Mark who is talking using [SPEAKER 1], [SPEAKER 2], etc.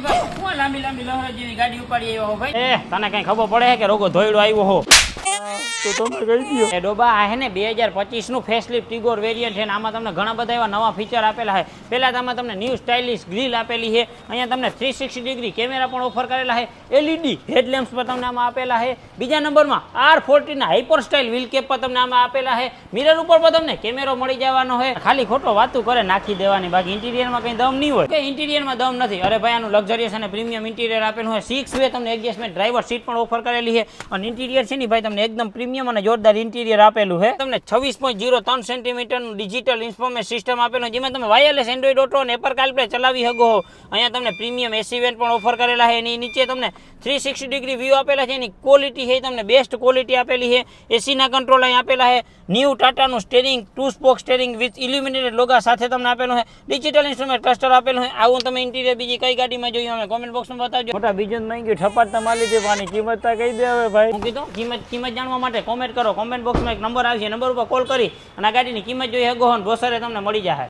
[SPEAKER 1] ભાઈ શું લાંબી લાંબી લહેર જેવી ગાડી ઉપાડી આવ્યો હો ભાઈ?
[SPEAKER 2] એ તને કઈ ખબર પડે કે રોગો ધોઈડો આવ્યો હો? તો તમે કહી દો. એ ડોબા આ હે ને 2025 નું ફેસલિફ્ટ ટિગોર વેરિયન્ટ છે ને આમાં તમને ઘણા બધા એવા નવા ફીચર આપેલા છે. પહેલા આમાં તમને ન્યૂ સ્ટાઇલિશ ગ્રીલ આપેલી છે. અહીંયા તમને 360 ડિગ્રી કેમેરા પણ ઓફર કરેલા છે. LED હેડલેમ્પ્સ પણ તમને આમાં આપેલા છે. બીજા નંબરમાં R40 ના હાઇપર સ્ટાઇલ વ્હીલ કેપ પણ તમને આમાં આપેલા છે. મિરર ઉપર પણ તમને કેમેરો મળી જવાનો છે. ખાલી ખોટો વાતું કરે નાખી દેવાની, બાકી ઇન્ટિરિયરમાં કઈ દમ નહીં હોય કે ઇન્ટિરિયરમાં દમ નથી. અરે ભાઈ આનું લક્ઝરિયસ અને પ્રીમિયમ ઇન્ટિરિયર આપેલું છે. 6 વે તમને એડજસ્ટમેન્ટ ડ્રાઈવર સીટ પણ ઓફર કરેલી છે અને ઇન્ટિરિયર છે ને ભાઈ તમને એકદમ પ્રીમિયમ અને જોરદાર ઇન્ટિરિયર આપેલું છે. તમને 26.03 સેન્ટીમીટર નું ડિજિટલ ઇન્ફોર્મેશન સિસ્ટમ આપેલું છે જેમાં તમે વાયરલેસ એન્ડ્રોઇડ ઓટો અને એપલ કારપ્લે ચલાવી શકો. અહીંયા તમને પ્રીમિયમ એસી વેન્ટ પણ ઓફર કરેલા છે. એની નીચે તમને 360 ડિગ્રી વ્યૂ આપેલા છે. એની ક્વોલિટી છે તમને બેસ્ટ ક્વોલિટી આપેલી છે. એસીના કંટ્રોલ અહીં આપેલા છે. ન્યૂ ટાટાનું steering 2 spoke steering with illuminated logo સાથે તમને આપેલું છે. ડિજિટલ ઇન્સ્ટ્રુમેન્ટ ક્લસ્ટર આપેલું છે. આવું તમે ઇન્ટિરિયર બીજી કઈ ગાડીમાં જોયું અમે કોમેન્ટ બોક્સમાં બતાવજો. મોટા બીજું માંગ્યું ઠપાટ તમારી દેવાની કિંમત કહી દે હવે ભાઈ. હું કીધું કિંમત જાણવા માટે કોમેન્ટ કરો. કોમેન્ટ બોક્સમાં એક નંબર આવશે, નંબર ઉપર કોલ કરી અને આ ગાડીની કિંમત જોઈ શકો અને બ્રોશરે તમને મળી જશે.